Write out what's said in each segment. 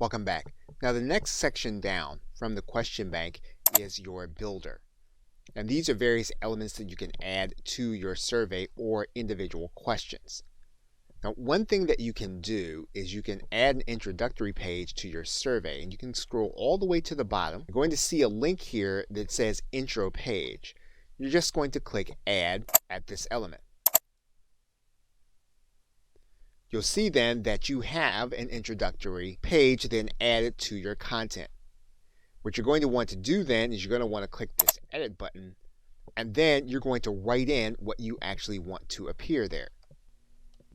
Welcome back. Now the next section down from the question bank is your builder. And these are various elements that you can add to your survey or individual questions. Now one thing that you can do is you can add an introductory page to your survey, and you can scroll all the way to the bottom. You're going to see a link here that says intro page. You're just going to click add at this element. You'll see then that you have an introductory page then added to your content. What you're going to want to do then is you're going to want to click this edit button, and then you're going to write in what you actually want to appear there.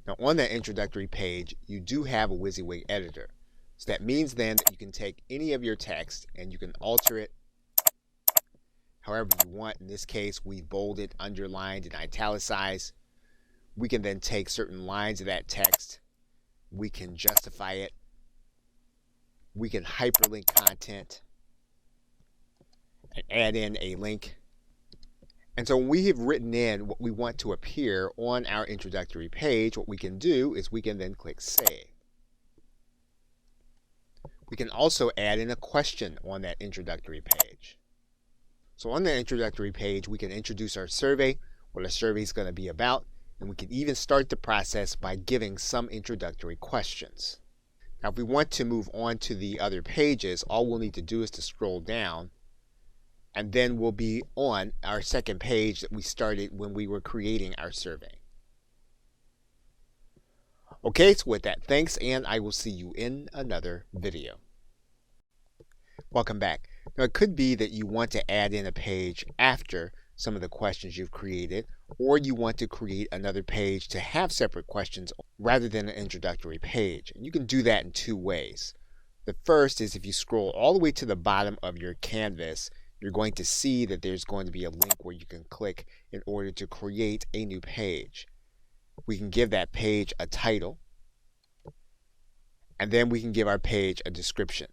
Now on that introductory page, you do have a WYSIWYG editor. So that means then that you can take any of your text and you can alter it however you want. In this case, we bolded, underlined, and italicized. We can then take certain lines of that text. We can justify it. We can hyperlink content and add in a link. And so when we have written in what we want to appear on our introductory page, what we can do is we can then click Save. We can also add in a question on that introductory page. So on the introductory page, we can introduce our survey, what our survey is going to be about, and we can even start the process by giving some introductory questions. Now if we want to move on to the other pages, all we'll need to do is to scroll down, and then we'll be on our second page that we started when we were creating our survey. Okay, so with that, thanks, and I will see you in another video. Welcome back. Now it could be that you want to add in a page after some of the questions you've created, or you want to create another page to have separate questions rather than an introductory page. And you can do that in two ways. The first is if you scroll all the way to the bottom of your canvas, you're going to see that there's going to be a link where you can click in order to create a new page. We can give that page a title, and then we can give our page a description.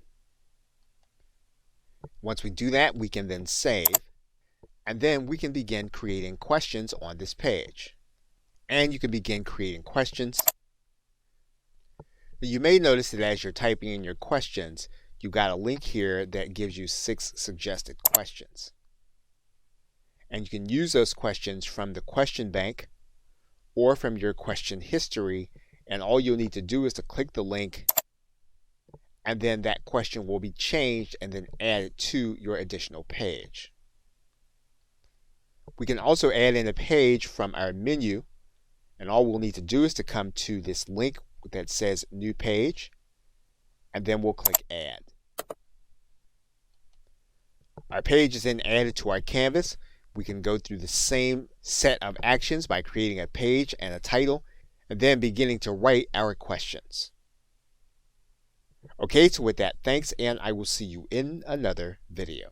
Once we do that, we can then save, and then we can begin creating questions on this page. And you can begin creating questions. You may notice that as you're typing in your questions, you've got a link here that gives you 6 suggested questions. And you can use those questions from the question bank or from your question history, and all you'll need to do is to click the link, and then that question will be changed and then added to your additional page. We can also add in a page from our menu, and all we'll need to do is to come to this link that says New Page, and then we'll click Add. Our page is then added to our canvas. We can go through the same set of actions by creating a page and a title, and then beginning to write our questions. Okay, so with that, thanks, and I will see you in another video.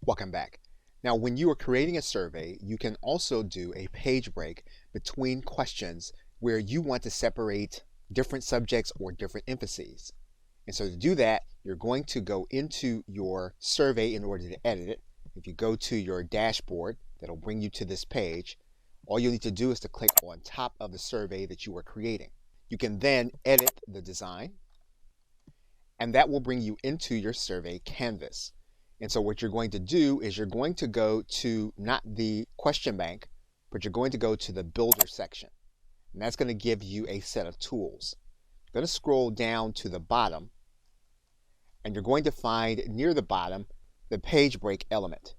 Welcome back. Now, when you are creating a survey, you can also do a page break between questions where you want to separate different subjects or different emphases. And so to do that, you're going to go into your survey in order to edit it. If you go to your dashboard, that'll bring you to this page. All you'll need to do is to click on top of the survey that you are creating. You can then edit the design, and that will bring you into your survey canvas. And so what you're going to do is you're going to go to not the question bank, but you're going to go to the builder section. And that's going to give you a set of tools. You're going to scroll down to the bottom, and you're going to find near the bottom the page break element.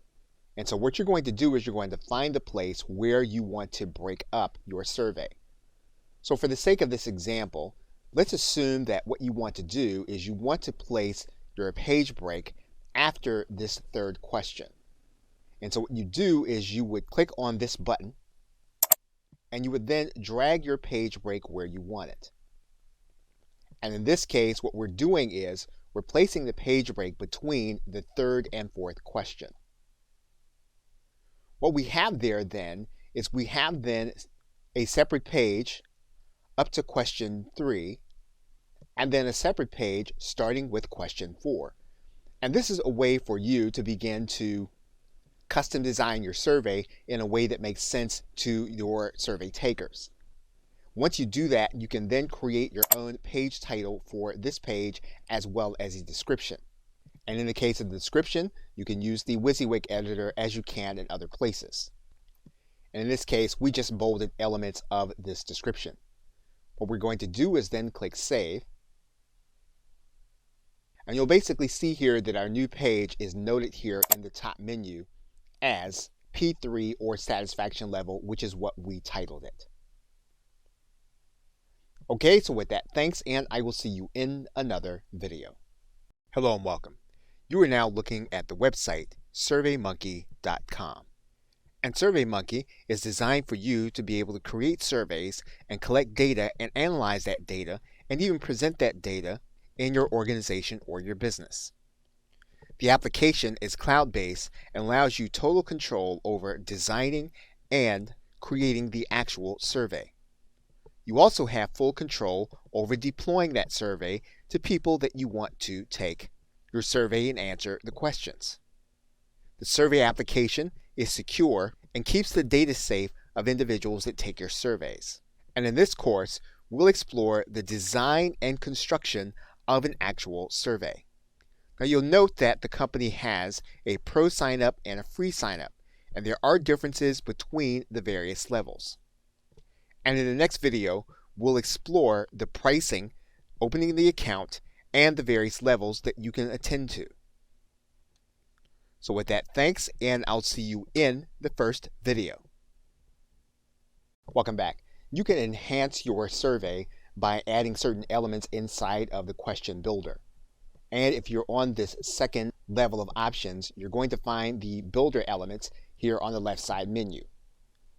And so what you're going to do is you're going to find the place where you want to break up your survey. So for the sake of this example, let's assume that what you want to do is you want to place your page break after this third question. And so what you do is you would click on this button, and you would then drag your page break where you want it. And in this case, what we're doing is we're placing the page break between the third and fourth question. What we have there then is we have then a separate page up to question 3, and then a separate page starting with question 4. And this is a way for you to begin to custom design your survey in a way that makes sense to your survey takers. Once you do that, you can then create your own page title for this page as well as a description. And in the case of the description, you can use the WYSIWYG editor as you can in other places. And in this case, we just bolded elements of this description. What we're going to do is then click Save. And you'll basically see here that our new page is noted here in the top menu as P3 or satisfaction level, which is what we titled it. Okay, so with that, thanks, and I will see you in another video. Hello and welcome. You are now looking at the website SurveyMonkey.com. And SurveyMonkey is designed for you to be able to create surveys and collect data and analyze that data and even present that data in your organization or your business. The application is cloud-based and allows you total control over designing and creating the actual survey. You also have full control over deploying that survey to people that you want to take your survey and answer the questions. The survey application is secure and keeps the data safe of individuals that take your surveys. And in this course, we'll explore the design and construction of an actual survey. Now you'll note that the company has a pro sign-up and a free sign-up, and there are differences between the various levels. And in the next video, we'll explore the pricing, opening the account, and the various levels that you can attend to. So with that, thanks, and I'll see you in the first video. Welcome back. You can enhance your survey by adding certain elements inside of the question builder. And if you're on this second level of options, you're going to find the builder elements here on the left side menu.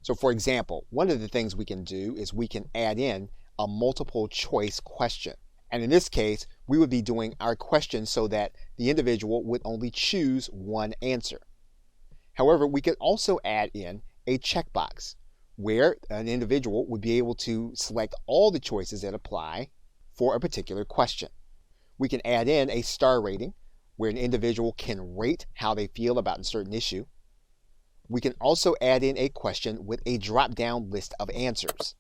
So for example, one of the things we can do is we can add in a multiple choice question. And in this case, we would be doing our question so that the individual would only choose one answer. However, we could also add in a checkbox where an individual would be able to select all the choices that apply for a particular question. We can add in a star rating where an individual can rate how they feel about a certain issue. We can also add in a question with a drop-down list of answers.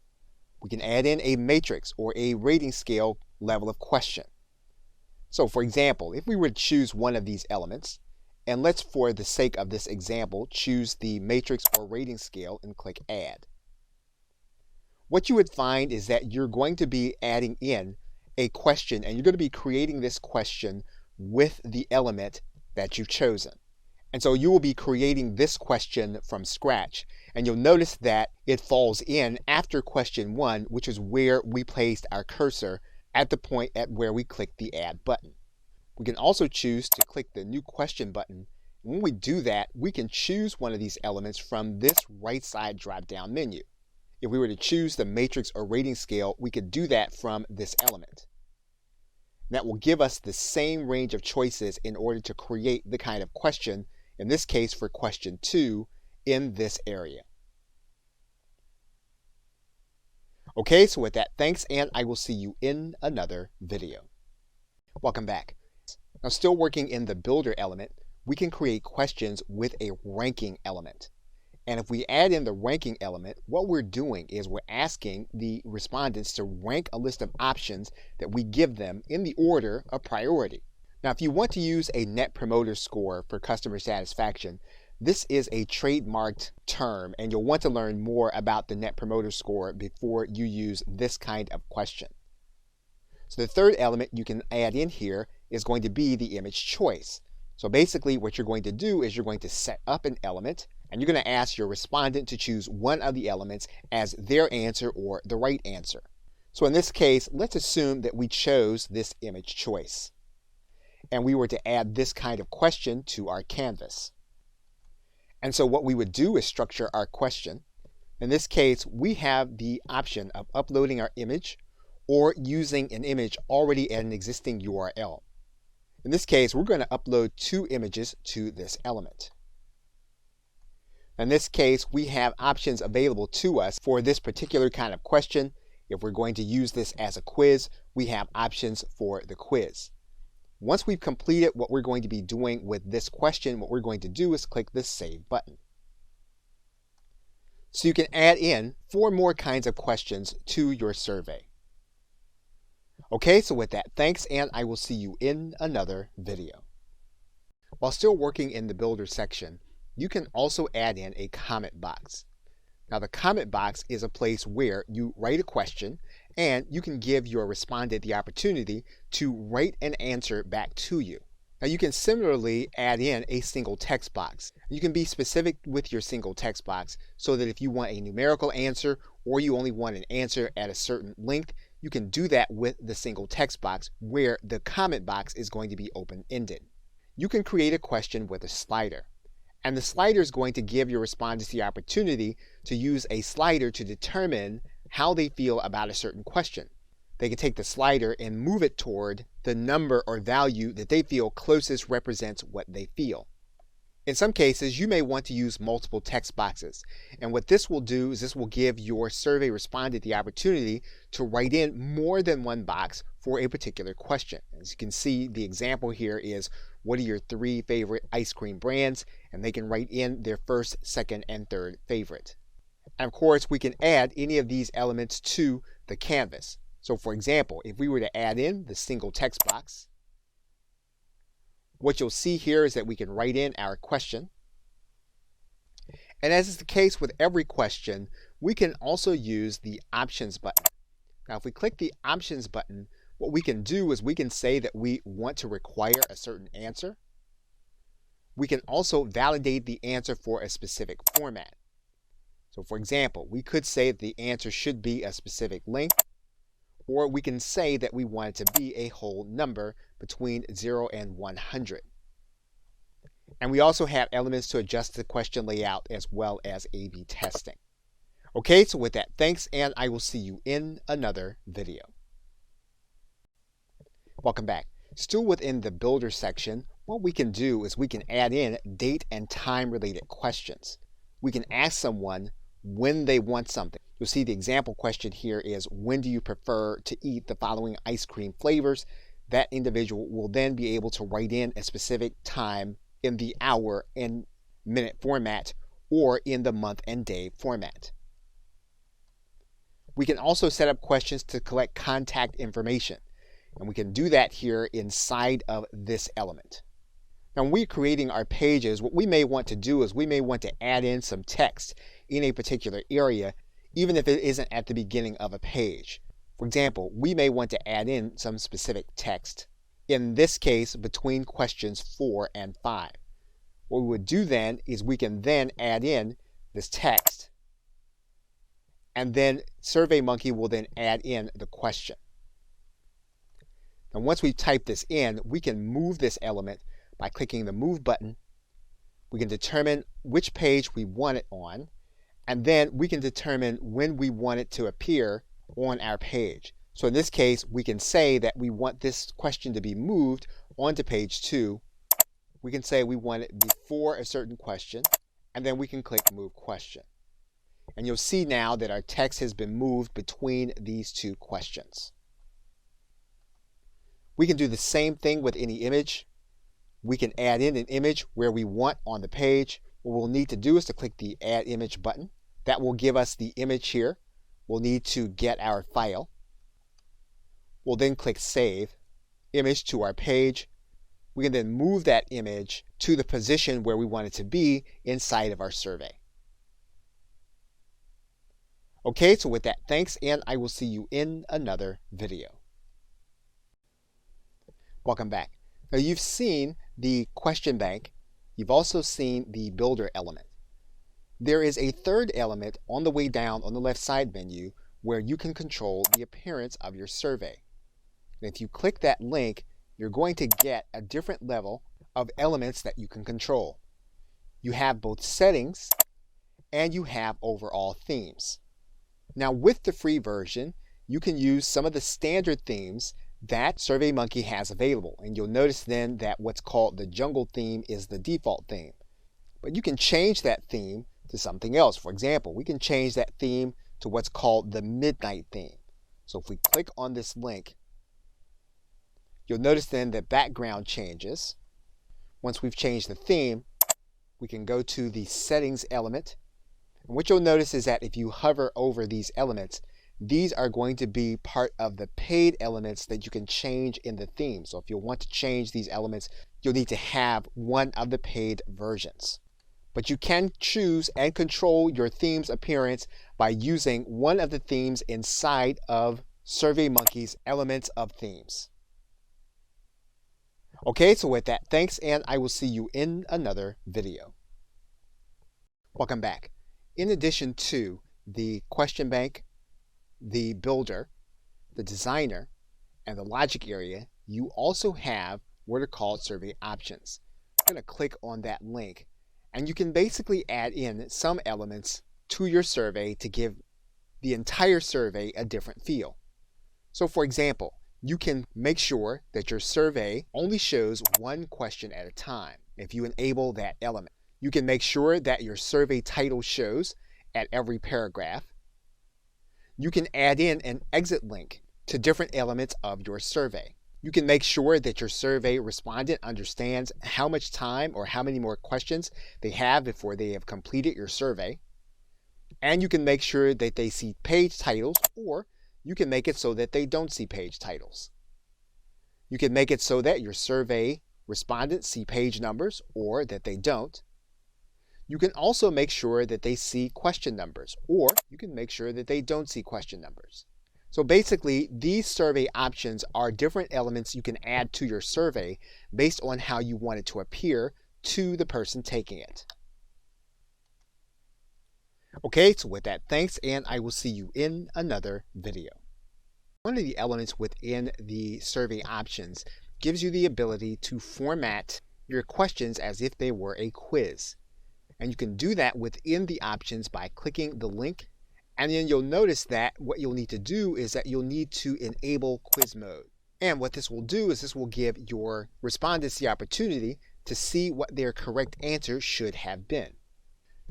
We can add in a matrix or a rating scale level of question. So for example, if we were to choose one of these elements, and let's for the sake of this example choose the matrix or rating scale and click Add. What you would find is that you're going to be adding in a question, and you're going to be creating this question with the element that you've chosen. And so you will be creating this question from scratch, and you'll notice that it falls in after question 1, which is where we placed our cursor at the point at where we click the Add button. We can also choose to click the New Question button. When we do that, we can choose one of these elements from this right side drop-down menu. If we were to choose the matrix or rating scale, we could do that from this element. That will give us the same range of choices in order to create the kind of question, in this case for question 2, in this area. Okay, so with that, thanks, and I will see you in another video. Welcome back. Now, still working in the builder element, we can create questions with a ranking element. And if we add in the ranking element, what we're doing is we're asking the respondents to rank a list of options that we give them in the order of priority. Now, if you want to use a Net Promoter Score for customer satisfaction, this is a trademarked term, and you'll want to learn more about the Net Promoter Score before you use this kind of question. So the third element you can add in here is going to be the image choice. So basically what you're going to do is you're going to set up an element, and you're going to ask your respondent to choose one of the elements as their answer or the right answer. So in this case, let's assume that we chose this image choice, and we were to add this kind of question to our canvas. And so what we would do is structure our question. In this case, we have the option of uploading our image or using an image already at an existing URL. In this case, we're going to upload 2 images to this element. In this case, we have options available to us for this particular kind of question. If we're going to use this as a quiz, we have options for the quiz. Once we've completed what we're going to be doing with this question, what we're going to do is click the Save button. So you can add in 4 more kinds of questions to your survey. Okay, so with that, thanks, and I will see you in another video. While still working in the Builder section, you can also add in a comment box. Now, the comment box is a place where you write a question and you can give your respondent the opportunity to write an answer back to you. Now, you can similarly add in a single text box. You can be specific with your single text box so that if you want a numerical answer or you only want an answer at a certain length, you can do that with the single text box where the comment box is going to be open-ended. You can create a question with a slider. And the slider is going to give your respondents the opportunity to use a slider to determine how they feel about a certain question. They can take the slider and move it toward the number or value that they feel closest represents what they feel. In some cases, you may want to use multiple text boxes. And what this will do is this will give your survey respondent the opportunity to write in more than one box for a particular question. As you can see, the example here is, what are your 3 favorite ice cream brands? And they can write in their first, second, and third favorite. And of course, we can add any of these elements to the canvas. So for example, if we were to add in the single text box, what you'll see here is that we can write in our question. And as is the case with every question, we can also use the options button. Now, if we click the options button, what we can do is we can say that we want to require a certain answer. We can also validate the answer for a specific format. So for example, we could say that the answer should be a specific length, or we can say that we want it to be a whole number between 0 and 100. And we also have elements to adjust the question layout as well as A/B testing. Okay, so with that, thanks, and I will see you in another video. Welcome back. Still within the Builder section, what we can do is we can add in date and time related questions. We can ask someone when they want something. You'll see the example question here is, when do you prefer to eat the following ice cream flavors? That individual will then be able to write in a specific time in the hour and minute format or in the month and day format. We can also set up questions to collect contact information, and we can do that here inside of this element. Now, when we're creating our pages, what we may want to do is we may want to add in some text in a particular area, even if it isn't at the beginning of a page. For example, we may want to add in some specific text, in this case between questions 4 and 5. What we would do then is we can then add in this text, and then SurveyMonkey will then add in the question. And once we type this in, we can move this element by clicking the Move button. We can determine which page we want it on, and then we can determine when we want it to appear on our page. So in this case, we can say that we want this question to be moved onto page 2. We can say we want it before a certain question, and then we can click Move Question. And you'll see now that our text has been moved between these 2 questions. We can do the same thing with any image. We can add in an image where we want on the page. What we'll need to do is to click the Add Image button. That will give us the image here. We'll need to get our file. We'll then click Save Image to our page. We can then move that image to the position where we want it to be inside of our survey. Okay, so with that, thanks, and I will see you in another video. Welcome back. Now, you've seen the question bank. You've also seen the Builder element. There is a third element on the way down on the left side menu where you can control the appearance of your survey. And if you click that link, you're going to get a different level of elements that you can control. You have both settings and you have overall themes. Now, with the free version, you can use some of the standard themes that SurveyMonkey has available. And you'll notice then that what's called the jungle theme is the default theme. But you can change that theme to something else. For example, we can change that theme to what's called the midnight theme. So if we click on this link, you'll notice then that background changes. Once we've changed the theme, we can go to the settings element. And what you'll notice is that if you hover over these elements, these are going to be part of the paid elements that you can change in the theme. So if you want to change these elements, you'll need to have one of the paid versions. But you can choose and control your theme's appearance by using one of the themes inside of SurveyMonkey's Elements of Themes. Okay, so with that, thanks, and I will see you in another video. Welcome back. In addition to the question bank, the builder, the designer, and the logic area, you also have what are called survey options. I'm going to click on that link, and you can basically add in some elements to your survey to give the entire survey a different feel. So for example, you can make sure that your survey only shows one question at a time if you enable that element. You can make sure that your survey title shows at every paragraph. You can add in an exit link to different elements of your survey. You can make sure that your survey respondent understands how much time or how many more questions they have before they have completed your survey. And you can make sure that they see page titles, or you can make it so that they don't see page titles. You can make it so that your survey respondents see page numbers or that they don't. You can also make sure that they see question numbers, or you can make sure that they don't see question numbers. So basically, these survey options are different elements you can add to your survey based on how you want it to appear to the person taking it. Okay, so with that, thanks, and I will see you in another video. One of the elements within the survey options gives you the ability to format your questions as if they were a quiz. And you can do that within the options by clicking the link. And then you'll notice that what you'll need to do is that you'll need to enable quiz mode. And what this will do is this will give your respondents the opportunity to see what their correct answer should have been.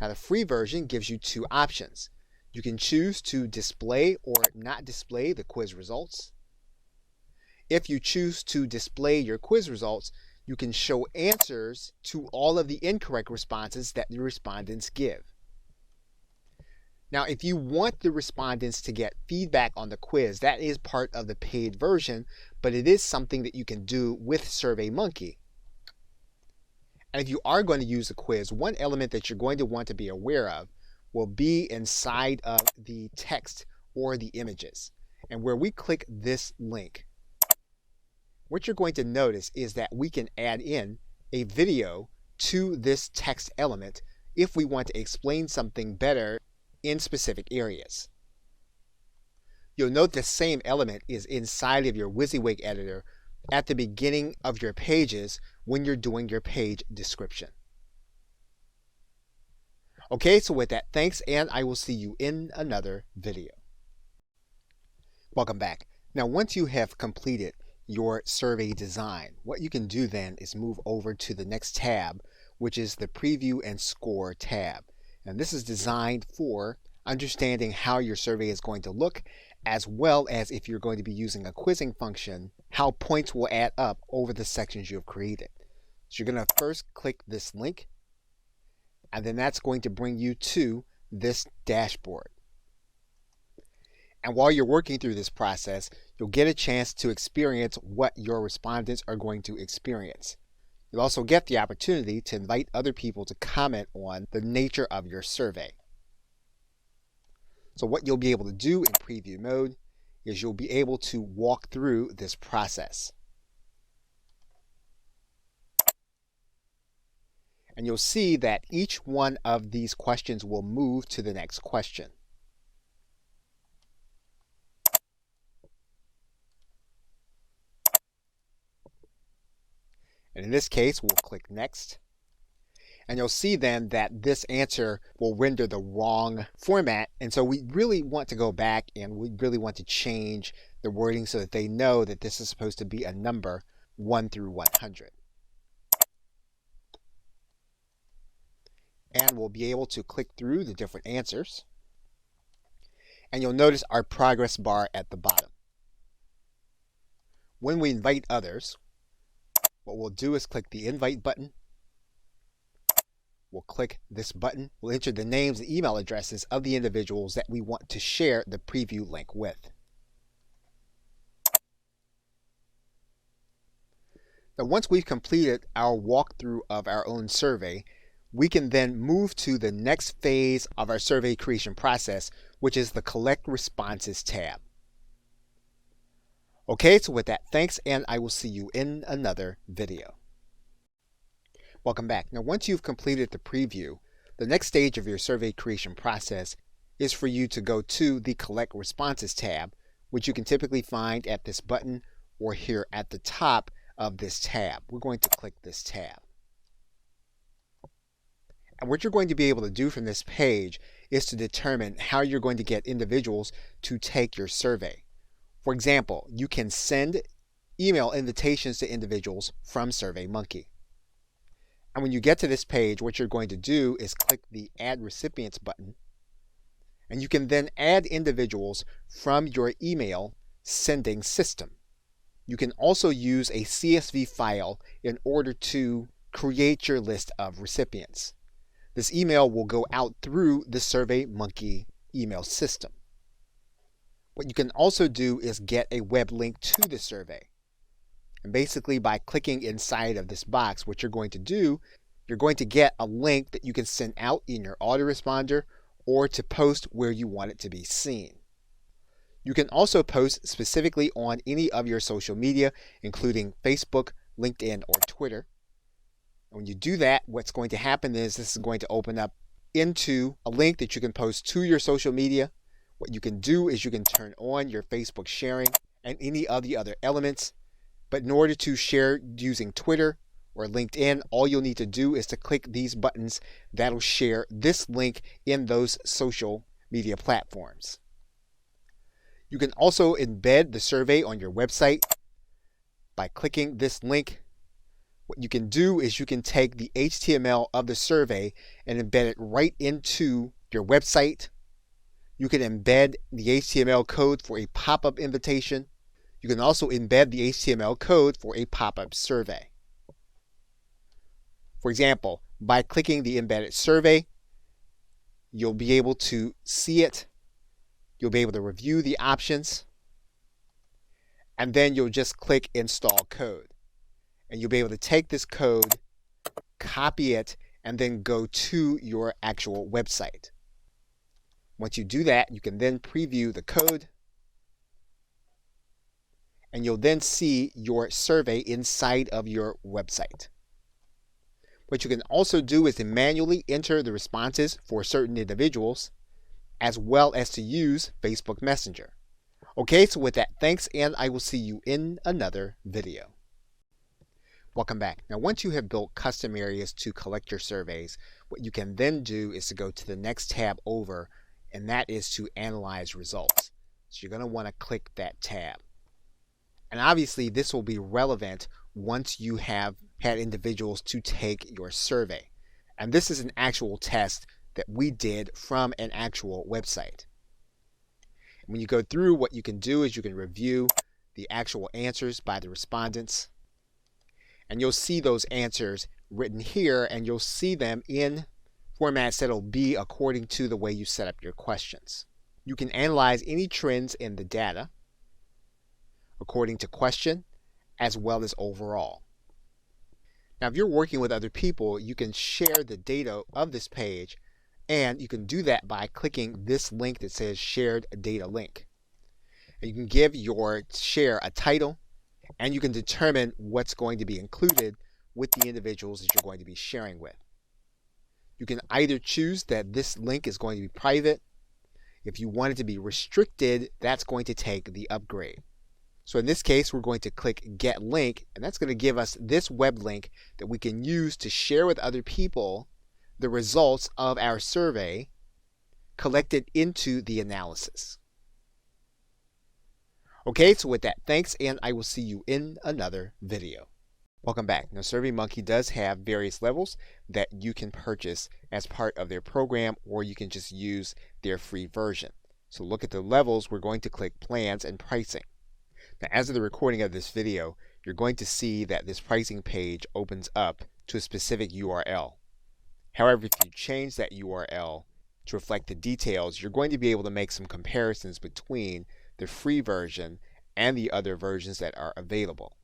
Now, the free version gives you two options. You can choose to display or not display the quiz results. If you choose to display your quiz results, you can show answers to all of the incorrect responses that the respondents give. Now, if you want the respondents to get feedback on the quiz, that is part of the paid version, but it is something that you can do with SurveyMonkey. And if you are going to use the quiz, one element that you're going to want to be aware of will be inside of the text or the images. And where we click this link, what you're going to notice is that we can add in a video to this text element if we want to explain something better in specific areas. You'll note the same element is inside of your WYSIWYG editor at the beginning of your pages when you're doing your page description. Okay, so with that, thanks, and I will see you in another video. Welcome back. Now, once you have completed your survey design, what you can do then is move over to the next tab, which is the Preview and Score tab. And this is designed for understanding how your survey is going to look, as well as if you're going to be using a quizzing function, how points will add up over the sections you have created. So you're going to first click this link, and then that's going to bring you to this dashboard. And while you're working through this process, you'll get a chance to experience what your respondents are going to experience. You'll also get the opportunity to invite other people to comment on the nature of your survey. So what you'll be able to do in preview mode is you'll be able to walk through this process. And you'll see that each one of these questions will move to the next question. And in this case, we'll click Next. And you'll see then that this answer will render the wrong format. And so we really want to go back and we really want to change the wording so that they know that this is supposed to be a number 1 through 100. And we'll be able to click through the different answers. And you'll notice our progress bar at the bottom. When we invite others, what we'll do is click the Invite button. we'll click this button. We'll enter the names and email addresses of the individuals that we want to share the preview link with. Now, once we've completed our walkthrough of our own survey, we can then move to the next phase of our survey creation process, which is the Collect Responses tab. Okay, so with that, thanks, and I will see you in another video. Welcome back. Now, once you've completed the preview, the next stage of your survey creation process is for you to go to the Collect Responses tab, which you can typically find at this button or here at the top of this tab. We're going to click this tab. And what you're going to be able to do from this page is to determine how you're going to get individuals to take your survey. For example, you can send email invitations to individuals from SurveyMonkey. And when you get to this page, what you're going to do is click the Add Recipients button, and you can then add individuals from your email sending system. You can also use a CSV file in order to create your list of recipients. This email will go out through the SurveyMonkey email system. What you can also do is get a web link to the survey. And basically, by clicking inside of this box, what you're going to do, you're going to get a link that you can send out in your autoresponder or to post where you want it to be seen. You can also post specifically on any of your social media, including Facebook, LinkedIn, or Twitter. And when you do that, what's going to happen is this is going to open up into a link that you can post to your social media. What you can do is you can turn on your Facebook sharing and any of the other elements. But in order to share using Twitter or LinkedIn, all you'll need to do is to click these buttons that'll share this link in those social media platforms. You can also embed the survey on your website by clicking this link. What you can do is you can take the HTML of the survey and embed it right into your website. You can embed the HTML code for a pop-up invitation. You can also embed the HTML code for a pop-up survey. For example, by clicking the embedded survey, you'll be able to see it. You'll be able to review the options, and then you'll just click Install Code. And you'll be able to take this code, copy it, and then go to your actual website. Once you do that, you can then preview the code, and you'll then see your survey inside of your website. What you can also do is to manually enter the responses for certain individuals, as well as to use Facebook Messenger. Okay, so with that, thanks, and I will see you in another video. Welcome back. Now, once you have built custom areas to collect your surveys, what you can then do is to go to the next tab over, and that is to analyze results. So you're going to want to click that tab. And obviously, this will be relevant once you have had individuals to take your survey. And this is an actual test that we did from an actual website. When you go through, what you can do is you can review the actual answers by the respondents. And you'll see those answers written here, and you'll see them in formats that'll be according to the way you set up your questions. You can analyze any trends in the data according to question as well as overall. Now, if you're working with other people, you can share the data of this page, and you can do that by clicking this link that says Shared Data Link. And you can give your share a title, and you can determine what's going to be included with the individuals that you're going to be sharing with. You can either choose that this link is going to be private. If you want it to be restricted, that's going to take the upgrade. So in this case, we're going to click Get Link, and that's going to give us this web link that we can use to share with other people the results of our survey collected into the analysis. Okay, so with that, thanks, and I will see you in another video. Welcome back. Now, SurveyMonkey does have various levels that you can purchase as part of their program, or you can just use their free version. So look at the levels. We're going to click Plans and Pricing. Now, as of the recording of this video, you're going to see that this pricing page opens up to a specific URL. However, if you change that URL to reflect the details, you're going to be able to make some comparisons between the free version and the other versions that are available.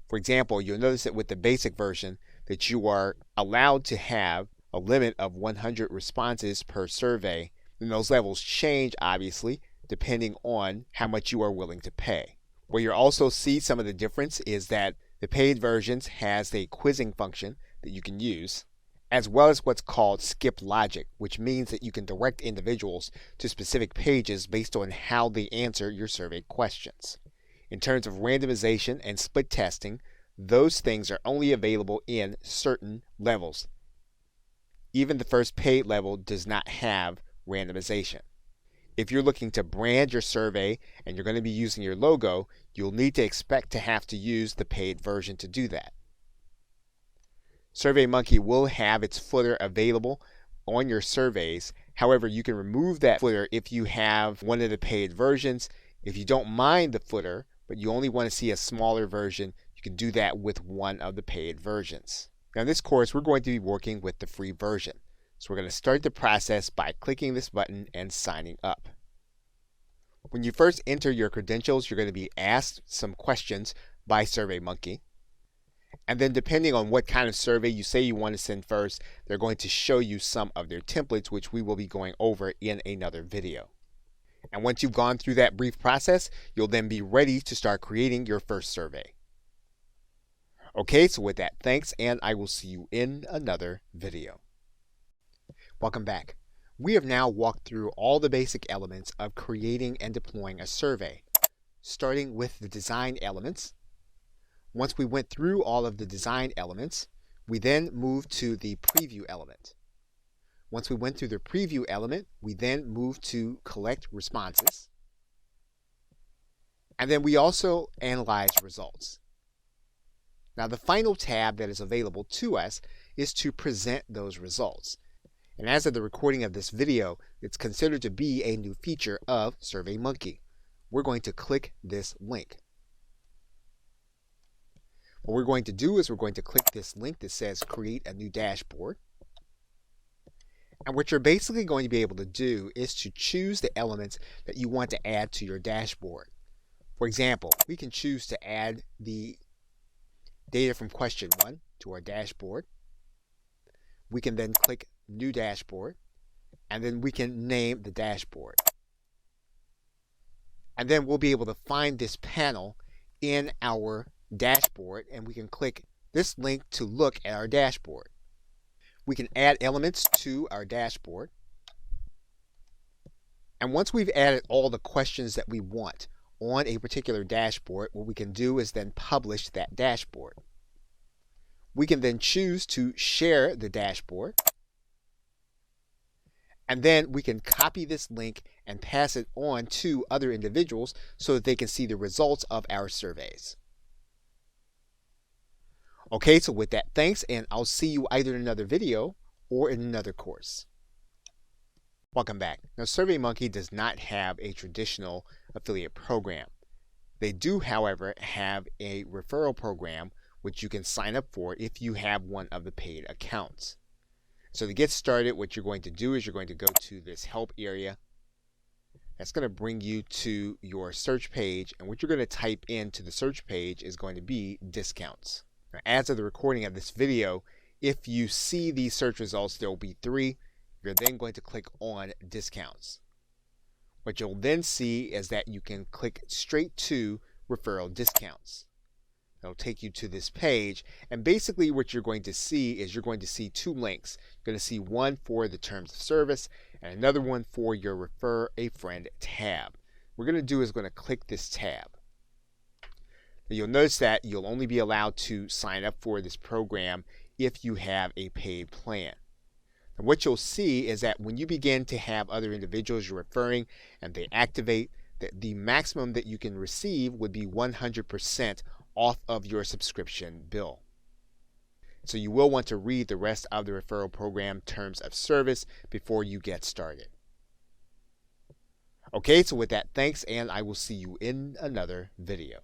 For example, you'll notice that with the basic version that you are allowed to have a limit of 100 responses per survey, and those levels change obviously depending on how much you are willing to pay. Where you'll also see some of the difference is that the paid versions has a quizzing function that you can use, as well as what's called skip logic, which means that you can direct individuals to specific pages based on how they answer your survey questions. In terms of randomization and split testing, those things are only available in certain levels. Even the first paid level does not have randomization. If you're looking to brand your survey and you're going to be using your logo, you'll need to expect to have to use the paid version to do that. SurveyMonkey will have its footer available on your surveys. However, you can remove that footer if you have one of the paid versions. If you don't mind the footer, but you only want to see a smaller version, you can do that with one of the paid versions. Now in this course, we're going to be working with the free version. So we're going to start the process by clicking this button and signing up. When you first enter your credentials, you're going to be asked some questions by SurveyMonkey. And then depending on what kind of survey you say you want to send first, they're going to show you some of their templates, which we will be going over in another video. And once you've gone through that brief process, you'll then be ready to start creating your first survey. Okay, so with that, thanks, and I will see you in another video. Welcome back. We have now walked through all the basic elements of creating and deploying a survey, starting with the design elements. Once we went through all of the design elements, we then moved to the preview element. Once we went through the preview element, we then moved to collect responses. And then we also analyzed results. Now the final tab that is available to us is to present those results. And as of the recording of this video, it's considered to be a new feature of SurveyMonkey. We're going to click this link. What we're going to do is we're going to click this link that says create a new dashboard. And what you're basically going to be able to do is to choose the elements that you want to add to your dashboard. For example, we can choose to add the data from question 1 to our dashboard. We can then click new dashboard, and then we can name the dashboard. And then we'll be able to find this panel in our dashboard, and we can click this link to look at our dashboard. We can add elements to our dashboard. And once we've added all the questions that we want on a particular dashboard, what we can do is then publish that dashboard. We can then choose to share the dashboard. And then we can copy this link and pass it on to other individuals so that they can see the results of our surveys. Okay, so with that, thanks, and I'll see you either in another video or in another course. Welcome back. Now, SurveyMonkey does not have a traditional affiliate program. They do, however, have a referral program which you can sign up for if you have one of the paid accounts. So to get started, what you're going to do is you're going to go to this help area. That's going to bring you to your search page, and what you're going to type into the search page is going to be discounts. Now, as of the recording of this video, if you see these search results, there will be 3. You're then going to click on discounts. What you'll then see is that you can click straight to referral discounts. It'll take you to this page, and basically what you're going to see is you're going to see 2 links. You're going to see one for the terms of service and another one for your refer a friend tab. What we're going to do is going to click this tab. Now you'll notice that you'll only be allowed to sign up for this program if you have a paid plan. And what you'll see is that when you begin to have other individuals you're referring and they activate, the maximum that you can receive would be 100% off of your subscription bill. So you will want to read the rest of the referral program terms of service before you get started. Okay, so with that, thanks, and I will see you in another video.